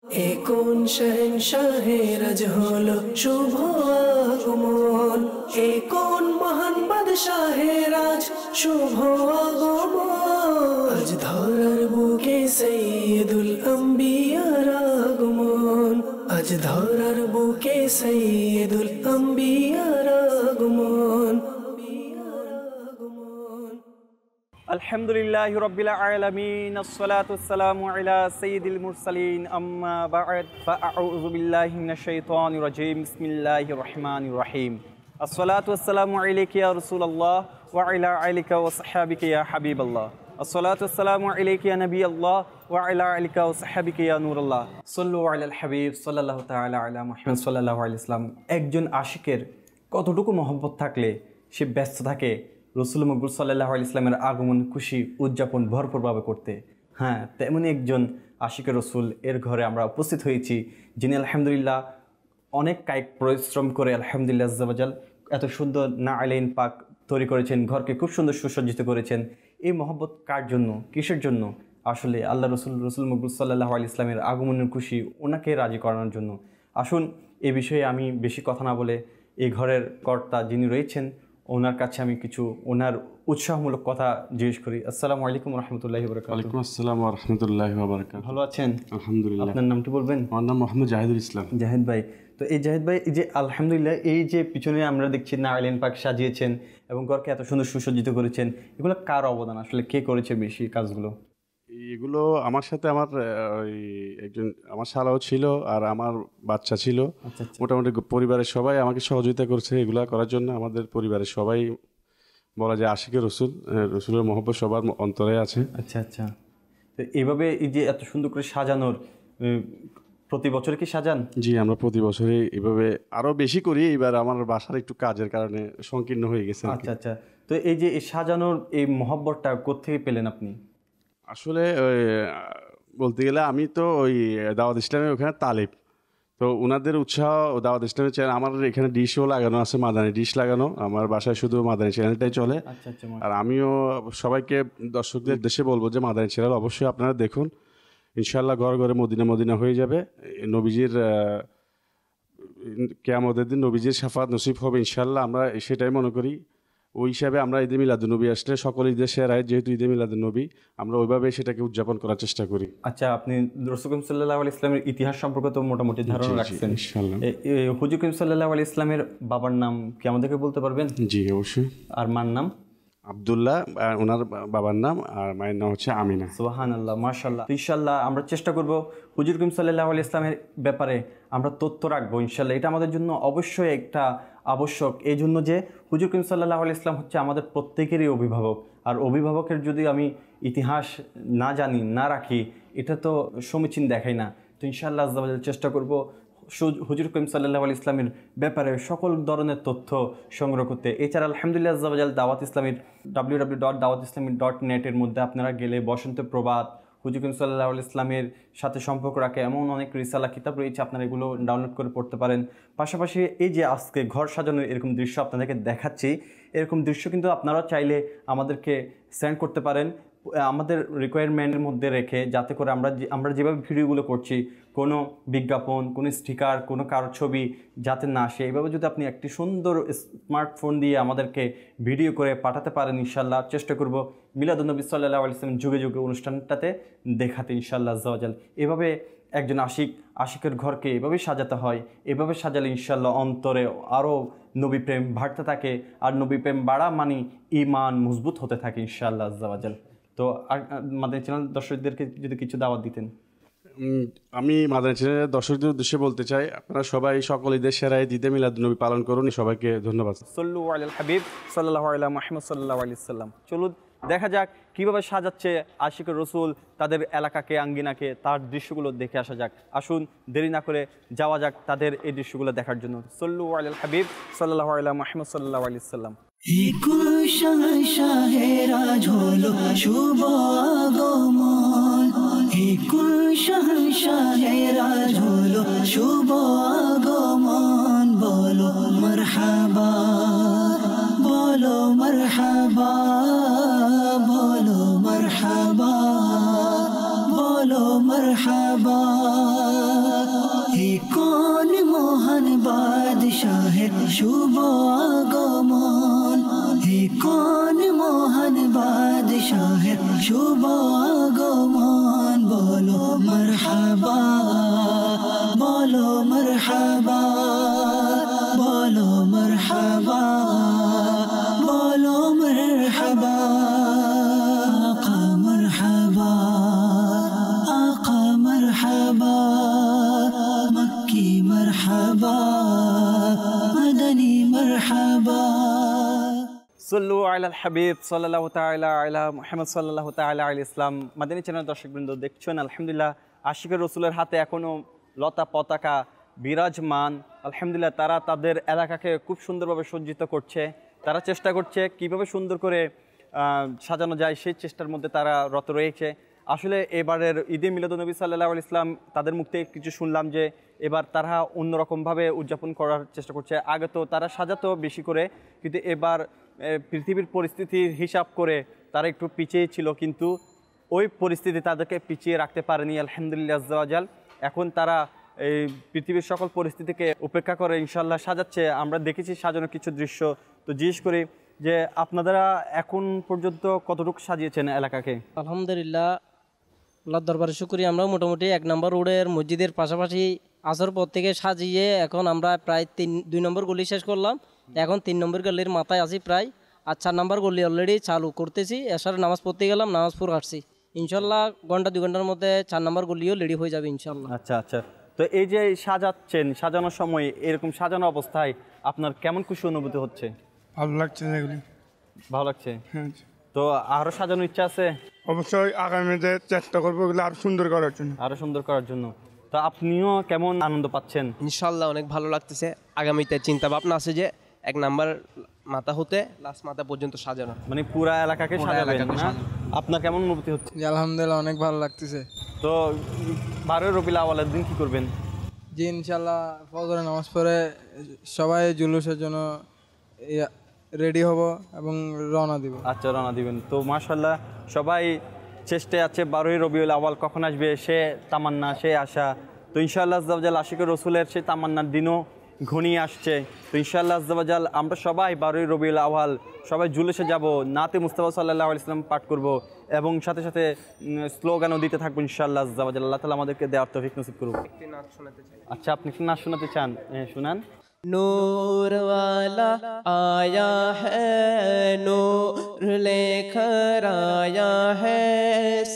কোন শহনশাহের আজ হলো শুভ আগমন, কোন মহান বাদশাহের আজ শুভ আগমন। আজ ধরার বুকে সৈয়দুল আম্বিয়ার আগমন, আজ ধরার বুকে সৈয়দুল আম্বিয়ার আগমন। আলহামদুলিল্লাহি রাব্বিল আলামিন, আসসালাতু ওয়াসসালামু আলা সাইয়্যিদিল মুরসালিন, আম্মা বা'দ, ফাআউযু বিল্লাহি মিনাশ শাইতানির রাজীম, বিসমিল্লাহির রহমানির রহিম। আসসালাতু ওয়াসসালামু আলাইকা ইয়া রাসূলুল্লাহ ওয়া আলা আলিকা ওয়া সাহবিকা ইয়া হাবিবাল্লাহ। আসসালাতু ওয়াসসালামু আলাইকা ইয়া নবিয়াল্লাহ ওয়া আলা আলিকা ওয়া সাহবিকা ইয়া নূরুল্লাহ। সাল্লু আলাল হাবিব সাল্লাল্লাহু তাআলা আলা মুহাম্মদ সাল্লাল্লাহু আলাইহি ওয়াসাল্লাম। একজন আশিকের কতটুকু মহব্বত থাকলে সে ব্যস্ত থাকে রসুল মকবুল সাল্লাল্লাহু আলাইহি ইসলামের আগমন খুশি উদযাপন ভরপুরভাবে করতে। হ্যাঁ, তেমনই একজন আশিকের রসুল এর ঘরে আমরা উপস্থিত হয়েছি, যিনি আলহামদুলিল্লাহ অনেক কায়িক পরিশ্রম করে আলহামদুলিল্লাহ আজ্জা ওয়াজাল এত সুন্দর না আইলাইন পাক তৈরি করেছেন, ঘরকে খুব সুন্দর সুসজ্জিত করেছেন। এই মহব্বত কার জন্য, কিসের জন্য? আসলে আল্লাহ রসুল মকবুল সাল্লাল্লাহু আলাইহি ইসলামের আগমনের খুশি ওনাকে রাজি করানোর জন্য। আসুন এ বিষয়ে আমি বেশি কথা না বলে এই ঘরের কর্তা যিনি রয়েছেন ওনার কাছে আমি কিছু ওনার উৎসাহমূলক কথা জিজ্ঞেস করি। আসসালামু আলাইকুম রাহমাতুল্লাহি ওয়া বারাকাতুহু। ওয়ালাইকুম আসসালাম ওয়া রাহমাতুল্লাহি ওয়া বারাকাতুহু। ভালো আছেন? আলহামদুলিল্লাহ। আপনার নামটি বলবেন? আমার নাম মোহাম্মদ জাহিদুল ইসলাম। জাহিদ ভাই, তো এই জাহিদ ভাই, এই যে আলহামদুলিল্লাহ এই যে পিছনে আমরা দেখছি না আইল্যান্ড পার্ক সাজিয়েছেন এবং ঘরকে এত সুন্দর সুসজ্জিত করেছেন, এগুলো কার অবদান? আসলে কে করেছে বেশি কাজগুলো? এগুলো আমার সাথে আমার ওই একজন আমার শালাও ছিল আর আমার বাচ্চা ছিল। মোটামুটি পরিবারের সবাই আমাকে সহযোগিতা করছে এগুলা করার জন্য। আমাদের পরিবারের সবাই বলা যায় আশিকের রসুল, রসুলের মহব্বত সবার অন্তরে আছে। আচ্ছা আচ্ছা, তো এইভাবে এই যে এত সুন্দর করে সাজানোর প্রতি বছর কি সাজান? জি, আমরা প্রতি বছরই এভাবে আরো বেশি করি। এবার আমার বাসার একটু কাজের কারণে সংকীর্ণ হয়ে গেছে। আচ্ছা আচ্ছা, তো এই যে এই সাজানোর এই মহব্বতটা কোত্থেকে পেলেন আপনি? আসলে বলতে গেলে আমি তো ওই দাওয়াত ইসলামের ওখানে তালিব, তো ওনাদের উৎসাহ দাওয়াত ইসলামের চ্যানেল আমার এখানে ডিশও লাগানো আছে, মাদানী ডিশ লাগানো। আমার বাসায় শুধু মাদানী চ্যানেলটাই চলে। আর আমিও সবাইকে দর্শকদের উদ্দেশ্যে বলবো যে মাদানী চ্যানেল অবশ্যই আপনারা দেখুন। ইনশাল্লাহ ঘরে ঘরে মদিনা মদিনা হয়ে যাবে। নবীজির কিয়ামতের দিন নবীজির শাফাত নসিব হবে ইনশাল্লাহ, আমরা সেটাই মনে করি। ওই হিসাবে আমরা ঈদে মিলাদুন্নবী আসলে সকল ঈদের সেরা ঈদ যেহেতু ঈদে মিলাদুন্নবী, আমরা ওইভাবে সেটাকে উদযাপন করার চেষ্টা করি। আচ্ছা, আপনি রাসূল সাল্লাল্লাহু আলাইহি ইসলামের ইতিহাস সম্পর্কে তো মোটামুটি ধারণা রাখছেন। হুজুর করিম সাল্লাল্লাহু আলাইহি ইসলামের বাবার নাম কি আমাদেরকে বলতে পারবেন? জি অবশ্যই। আর মার নাম? আব্দুল্লাহ, ওনার বাবার নাম, আর মায়ের নাম হচ্ছে আমিনা। সুবহানাল্লাহ, মাশাআল্লাহ। ইনশাআল্লাহ আমরা চেষ্টা করব হুজুর করিম সাল্লাল্লাহু আলাইহি ইসলামের ব্যাপারে আমরা তথ্য রাখবো ইনশাআল্লাহ। এটা আমাদের জন্য অবশ্যই একটা আবশ্যক, এই জন্য যে হুজুর করিম সাল্লাল্লাহু আলাইহি ইসলাম হচ্ছে আমাদের প্রত্যেকেরই অভিভাবক। আর অভিভাবকের যদি আমি ইতিহাস না জানি, না রাখি, এটা তো সমীচীন দেখাই না। তো ইনশাআল্লাহ আজ্জা ওয়া জাল চেষ্টা করব হুজুর করিম সাল্লাল্লাহু আলাইহি ইসলামের ব্যাপারে সকল ধরনের তথ্য সংগ্রহ করতে। এছাড়া আলহামদুলিল্লাহ আজ্জা ওয়া জাল দাওয়াত ইসলামীর www.dawatislami.net এর মধ্যে আপনারা গেলে বসন্ত প্রবাদ, হুজুর করিম সাল্লাল্লাহু আলাইহি ইসলামের সাথে সম্পর্ক রাখে এমন অনেক রিসালা কিতাব রয়েছে, আপনারা এগুলো ডাউনলোড করে পড়তে পারেন। পাশাপাশি এই যে আজকে ঘর সাজানোর এরকম দৃশ্য আপনাদেরকে দেখাচ্ছি, এরকম দৃশ্য কিন্তু আপনারা চাইলে আমাদেরকে সেন্ড করতে পারেন আমাদের রিকোয়ারমেন্টের মধ্যে রেখে, যাতে করে আমরা যেভাবে ভিডিওগুলো করছি কোনো বিজ্ঞাপন, কোনো স্টিকার, কোনো কারো ছবি যাতে না আসে, এইভাবে যদি আপনি একটি সুন্দর স্মার্টফোন দিয়ে আমাদেরকে ভিডিও করে পাঠাতে পারেন ইনশাল্লাহ চেষ্টা করব মিলাদুন্নবী সাল্লাল্লাহু আলাইহি ওয়াসাল্লাম যুগে যুগে অনুষ্ঠানটাতে দেখাতে ইনশাআল্লাহ আজ্জা ওয়া জাল। এভাবে একজন আশিকের ঘরকে এভাবে সাজাতে হয়, এভাবে সাজালে ইনশাআল্লাহ অন্তরে আরও নবী প্রেম বাড়তে থাকে, আর নবী প্রেম বাড়া মানে ঈমান মজবুত হতে থাকে ইনশাআল্লাহ আজ্জা ওয়া জাল। তো মাদানী চ্যানেল দর্শকদেরকে যদি কিছু দাওয়াত দিতেন। আমি মাদানী চ্যানেলের দর্শকদের উদ্দেশ্যে বলতে চাই, আপনারা সবাই সকল ঈদের সেরা ঈদে মিলাদুন্নবী পালন করুন। সবাইকে ধন্যবাদ। সাল্লু আলাল হাবিব সাল্লাল্লাহু আলা মুহাম্মদ সাল্লাল্লাহু আলাইহি সাল্লাম। চলুন দেখা যাক কীভাবে সাজাচ্ছে আশিকের রসুল তাদের এলাকাকে, আঙ্গিনাকে, তার দৃশ্যগুলো দেখে আসা যাক। আসুন দেরি না করে যাওয়া যাক তাদের এই দৃশ্যগুলো দেখার জন্য। সাল্লু আলাল হাবিব সাল্লাল্লাহু আলা মুহাম্মদ সাল্লাল্লাহু আলাইহি সাল্লাম। শাহের আজ হলো শুভ আগমন, শাহের আজ হলো শুভ আগমন। বলো মারহাবা, বলো মারহাবা, বলো মারহাবা, বলো মারহাবা। শাহের শুভ আগমন, হে কোন মহান বাদশাহের শুভ আগমন, বলো মারহাবা, বলো মারহাবা, বলো মারহাবা, বলো মারহাবা। আকা মারহাবা, আকা মারহাবা, মক্কি মারহাবা, মদনী মারহাবা। সল্লু আলাল হাবিব সাল্লাল্লাহু তাআলা আলা মুহাম্মদ সাল্লাল্লাহু তাআলা আলাইহি ইসলাম। মাদানী চ্যানেল দর্শকবৃন্দ দেখছেন আলহামদুলিল্লাহ আশিকের রসুলের হাতে এখনও লতা পতাকা বিরাজমান। আলহামদুলিল্লাহ তারা তাদের এলাকাকে খুব সুন্দরভাবে সজ্জিত করছে, তারা চেষ্টা করছে কিভাবে সুন্দর করে সাজানো যায়, সেই চেষ্টার মধ্যে তারা রত রয়েছে। আসলে এবারের ঈদে মিলাদুন্নবী সাল্লাল্লাহু আলাইহি ইসলাম তাদের মুখ থেকে কিছু শুনলাম যে এবার তারা অন্যরকমভাবে উদযাপন করার চেষ্টা করছে। আগে তো তারা সাজাতো বেশি করে, কিন্তু এবার পৃথিবীর পরিস্থিতির হিসাব করে তারা একটু পিছিয়ে ছিল, কিন্তু ওই পরিস্থিতি তাদেরকে পিছিয়ে রাখতে পারেনি আলহামদুলিল্লাহ আজ্জা ওয়া জাল। এখন তারা এই পৃথিবীর সকল পরিস্থিতিকে উপেক্ষা করে ইনশাল্লাহ সাজাচ্ছে। আমরা দেখেছি সাজানোর কিছু দৃশ্য। তো জিজ্ঞেস করি যে আপনারা এখন পর্যন্ত কতটুকু সাজিয়েছেন এলাকাকে? আলহামদুলিল্লাহ আল্লাহর দরবারে শুকরিয়া, আমরা মোটামুটি 1 নম্বর রোডের মসজিদের পাশাপাশি আসর পর থেকে সাজিয়ে এখন আমরা প্রায় 2 নম্বর গলি শেষ করলাম, এখন 3 নম্বর গলির মাথায় আছি প্রায়। আর 4 নম্বর গলি অলরেডি চালু করতেছি। এসার নামাজ পড়তে গেলাম, নামাজ পড়ে আসছি। ইনশাল্লাহ ঘন্টা 2 ঘন্টার মধ্যে 4 নম্বর গলিও রেডি হয়ে যাবে ইনশাল্লাহ। আচ্ছা আচ্ছা। তো এই যে সাজাচ্ছেন, সাজানোর সময় এরকম সাজানো অবস্থায় আপনার কেমন খুশি অনুভূতি হচ্ছে? ভালো লাগছে এগুলি। ভালো লাগছে? হ্যাঁ। তো আরও সাজানোর ইচ্ছা আছে? অবশ্যই আগামীতে চেষ্টা করবো এগুলো আরো সুন্দর করার জন্য। আরও সুন্দর করার জন্য। তো আপনিও কেমন আনন্দ পাচ্ছেন? ইনশাল্লাহ অনেক ভালো লাগতেছে। আগামীতে চিন্তা ভাবনা আছে যে 1 নাম্বার মাথা হতে লাস্ট মাথা পর্যন্ত সাজানো, মানে পুরা এলাকাকে সাজাবেন না? আপনার কেমন অনুভূতি হচ্ছে? আলহামদুলিল্লাহ অনেক ভালো লাগতেছে। তো 12 রবিউল আউয়ালের দিন কি করবেন? জি ইনশাল্লাহ ফজরের নামাজ পড়ে সবাই জুলুসের জন্য রেডি হব এবং রওনা দিব। আচ্ছা, রওনা দিবেন। তো মাশাআল্লাহ সবাই চেষ্টায় আছে 12 রবিউল আউয়াল কখন আসবে, সে তামান্না, সে আশা। তো ইনশাআল্লাহ আজ্জা ওয়া জাল আশিকুর রসুলের সেই তামান্নার দিনও ঘনিয়ে আসছে। তো ইনশাআল্লাহ আজ্জা ওয়া জাল আমরা সবাই 12 রবিউল আউয়াল সবাই জুলুসে যাব, নাতে মুস্তাফা সাল্লাল্লাহু আলাইহি ওয়াসাল্লাম পাঠ করব এবং সাথে সাথে স্লোগানও দিতে থাকবো ইনশাআল্লাহ আজ্জা ওয়া জাল। আল্লাহ তাআলা আমাদেরকে দেওয়ার তৌফিক নসিব করুন। আচ্ছা, আপনি কি নাচ শোনাতে চান? শুনান। नूर वाला आया है, नूर लेकर आया है,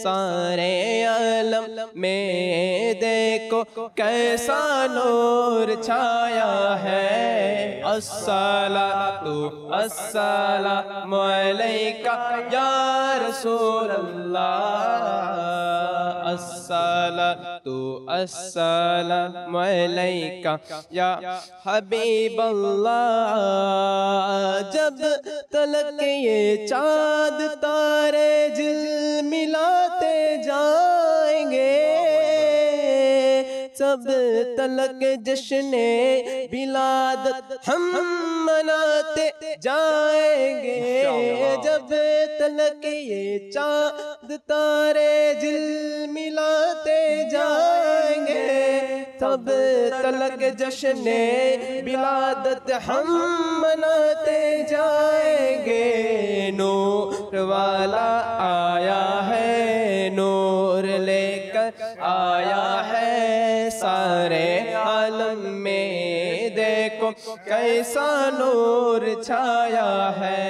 सारे आलम में देखो कैसा नूर छाया है। अस्सलातु अस्सलामु अलैका या रसूल अल्लाह, अस्सलातु अस्सलामु अलैका या हबीब अल्लाह। जब तलक ये चाँद तारे झिलमिलाते जाएंगे, सब तलक जश्ने बिलादत हम मनाते जाएंगे। जब तलक ये चाँद तारे झिलमिलाते जाएंगे, तब तलक जश्ने बिलादत हम मनाते जाएंगे। नूर वाला आया है, नूर लेकर आया है, सारे आलम में देखो कैसा नूर छाया है।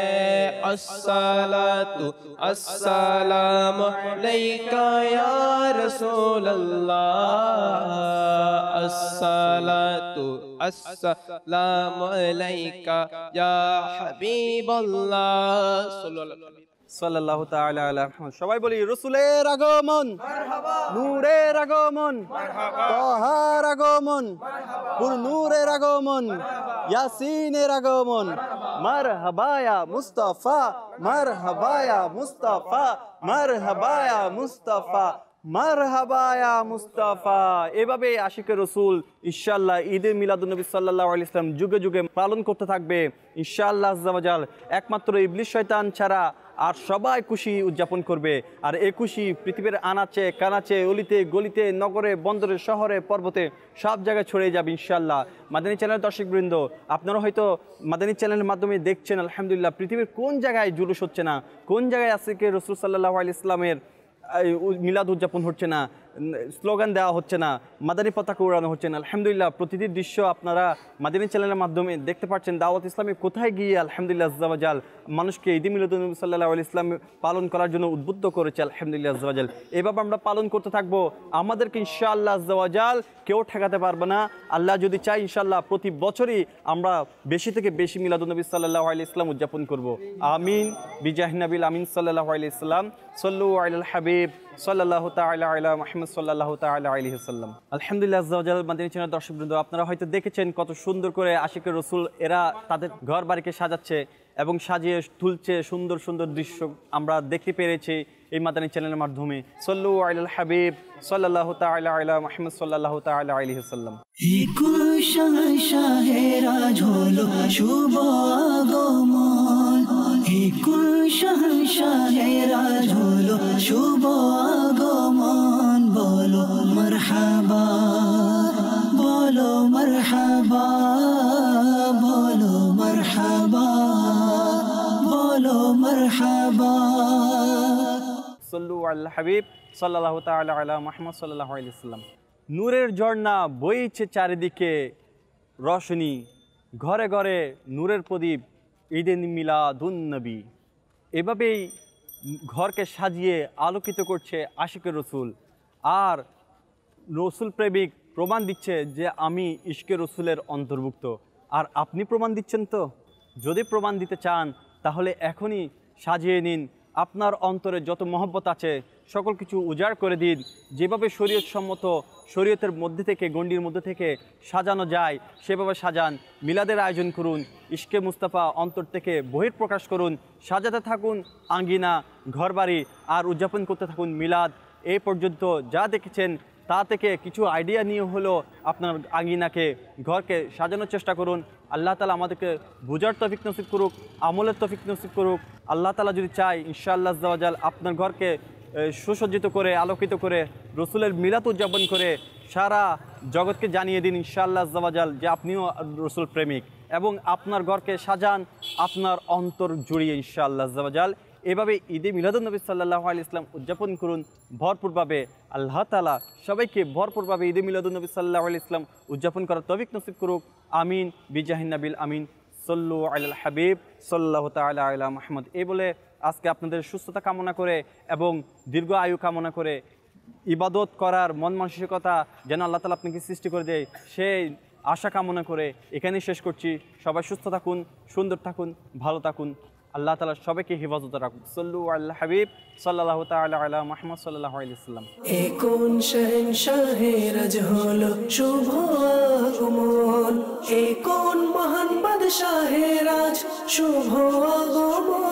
अस्सलातु अस्सलामु अलैका या रसूल अल्लाह, अस्सलातु अस्सलामु अलैका या हबीब अल्लाह। সাল্লাল্লাহু তাআলা আলা মুহাম্মদ। সবাই বলি রাসূলের আগমন, নূরের আগমন, তাহার আগমন, পুর নূরের আগমন, ইয়াসিনের আগমন, মারহাবা ইয়া মুস্তাফা, মারহাবা ইয়া মুস্তাফা, মারহাবা ইয়া মুস্তাফা, মারহাবা ইয়া মুস্তাফা। এভাবে আশিকের রসুল ইনশাআল্লাহ ঈদে মিলাদুন্নবী সাল্লাল্লাহু আলাইহি ওয়াসাল্লাম যুগে যুগে পালন করতে থাকবে ইনশাআল্লাহ আজ্জা ওয়া জাল। একমাত্র ইবলিস শয়তান ছাড়া আর সবাই খুশি উদযাপন করবে। আর এই খুশি পৃথিবীর আনাচে কানাচে অলিতে গলিতে নগরে বন্দরে শহরে পর্বতে সব জায়গায় ছড়িয়ে যাবে ইনশাআল্লাহ। মাদানী চ্যানেলের দর্শকবৃন্দ, আপনারা হয়তো মাদানী চ্যানেলের মাধ্যমে দেখছেন আলহামদুলিল্লাহ পৃথিবীর কোন জায়গায় জুলুস হচ্ছে না, কোন জায়গায় আজকে রাসূল সাল্লাল্লাহু আলাইহি ইসলামের মিলাদ উদযাপন হচ্ছে না, স্লোগান দেওয়া হচ্ছে না, মাদানী পতাকা উড়ানো হচ্ছে না। আলহামদুলিল্লাহ প্রতিটি দৃশ্য আপনারা মাদানী চ্যানেলের মাধ্যমে দেখতে পাচ্ছেন। দাওয়াত ইসলামী কোথায় গিয়ে আলহামদুলিল্লাহ আজ্জাওয়াজাল মানুষকে ঈদ মিলাদুন্নবী সাল্লাল্লাহু আলাইহি ইসলাম পালন করার জন্য উদ্বুদ্ধ করেছে আলহামদুলিল্লাহ আজ্জাওয়াজাল। এভাবে আমরা পালন করতে থাকবো, আমাদেরকে ইনশাআল্লাহ আজ্জাওয়াজাল কেউ ঠেকাতে পারবে না। আল্লাহ যদি চাই ইনশাআল্লাহ প্রতি বছরই আমরা বেশি থেকে বেশি মিলাদুন্নবী সাল্লাল্লাহু আলাইহি ইসলাম উদযাপন করব। আমিন বিজাহি নবিল আমিন সাল্লাল্লাহু আলাইহি ইসলাম। সল্লু আলাল হাবিব সাল্লাল্লাহু তাআলা আলা মুহাম্মদ সাল্লাল্লাহু তাআলা আলাইহি ওয়াসাল্লাম। আলহামদুলিল্লাহ আজ্জাওয়াজাল মাদানী চ্যানেলের দর্শকবৃন্দ, আপনারা হয়তো দেখেছেন কত সুন্দর করে আশিকে রাসূল এরা তাদের ঘর বাড়িকে সাজাচ্ছে এবং সাজিয়ে তুলছে, সুন্দর সুন্দর দৃশ্য আমরা দেখতে পেরেছি এই মাদানী চ্যানেলের মাধ্যমে। সল্লু আলাল হাবিব সাল্লাল্লাহু তাআলা আলা মুহাম্মদ সাল্লাল্লাহু তাআলা আলাইহি ওয়াসাল্লাম। শাহেরাজ হলো শুভ আগমন, শাহেরাজ হলো শুভ আগমন। বলো মারহাবা, বলো মারহাবা, বলো মারহাবা, বলো মারহাবা। সল্লু আলাল হাবিব সাল্লাল্লাহু তাআলা আলা মুহাম্মদ সাল্লাল্লাহু আলাইহি ওয়াসাল্লাম। নূরের ঝর্ণা বইছে চারিদিকে, রশনি ঘরে ঘরে নূরের প্রদীপ, ঈদে মিলাদুন নবী। এভাবেই ঘরকে সাজিয়ে আলোকিত করছে আশিকে রসুল। আর রসুল প্রেমিক প্রমাণ দিচ্ছে যে আমি ইশকে রসুলের অন্তর্ভুক্ত। আর আপনি প্রমাণ দিচ্ছেন তো? যদি প্রমাণ দিতে চান তাহলে এখনই সাজিয়ে নিন, আপনার অন্তরে যত মহব্বত আছে সকল কিছু উজাড় করে দিন। যেভাবে শরীয়ত সম্মত শরীয়তের মধ্যে থেকে গণ্ডির মধ্যে থেকে সাজানো যায় সেভাবে সাজান, মিলাদের আয়োজন করুন, ইশকে মুস্তাফা অন্তর থেকে বহিঃপ্রকাশ করুন, সাজাতে থাকুন আঙ্গিনা ঘরবাড়ি আর উদযাপন করতে থাকুন মিলাদ। এই পর্যন্ত যা দেখেছেন তা থেকে কিছু আইডিয়া নিয়ে হলো আপনার আঙ্গিনাকে ঘরকে সাজানোর চেষ্টা করুন। আল্লাহ তাআলা আমাদেরকে বুঝার তৌফিক নসিব করুক, আমলের তৌফিক নসিব করুক। আল্লাহ তাআলা যদি চায় ইনশাআল্লাহ আজ্জাওয়াজাল আপনার ঘরকে সুসজ্জিত করে আলোকিত করে রসুলের মিলাদ উদযাপন করে সারা জগৎকে জানিয়ে দিন ইনশাআল্লাহ আজ্জাওয়াজাল যে আপনিও রসুল প্রেমিক, এবং আপনার ঘরকে সাজান আপনার অন্তর জুড়িয়ে ইনশাআল্লাহ আজ্জাওয়াজাল। এভাবে ঈদে মিলাদুন্নবী সাল্লাল্লাহু আলাইহি ইসলাম উদযাপন করুন ভরপুরভাবে। আল্লাহ তাআলা সবাইকে ভরপুরভাবে ঈদে মিলাদুন্নবী সাল্লাল্লাহু আলাইহি ইসলাম উদযাপন করার তৌফিক নসিব করুক। আমিন বিজাহিন নবিল আমিন। সল্লু আলাল হাবিব সাল্লাল্লাহু তাআলা আলা মুহাম্মদ। এই বলে আজকে আপনাদের সুস্থতা কামনা করে এবং দীর্ঘ আয়ু কামনা করে ইবাদত করার মন মানসিকতা যেন আল্লাহ তাআলা আপনাকে সৃষ্টি করে দেয় সেই আশা কামনা করে এখানেই শেষ করছি। সবাই সুস্থ থাকুন, সুন্দর থাকুন, ভালো থাকুন। আল্লাহ তাআলা সবাইকে হেফাজতে রাখুন। সল্লু আলাল হাবিব সাল্লাল্লাহু তাআলা আলা মুহাম্মদ সাল্লাল্লাহু আলাইহি ওয়াসাল্লাম। কোন শাহের আজ হলো শুভ আগমন, কোন মহান বাদশাহের আজ শুভ আগমন।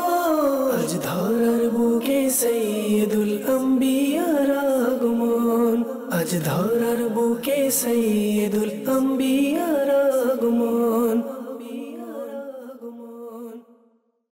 আজ ধরার বুকে সাইয়্যিদুল আম্বিয়ার আগমন, আজ ধরার বুকে সাইয়্যিদুল আম্বিয়ার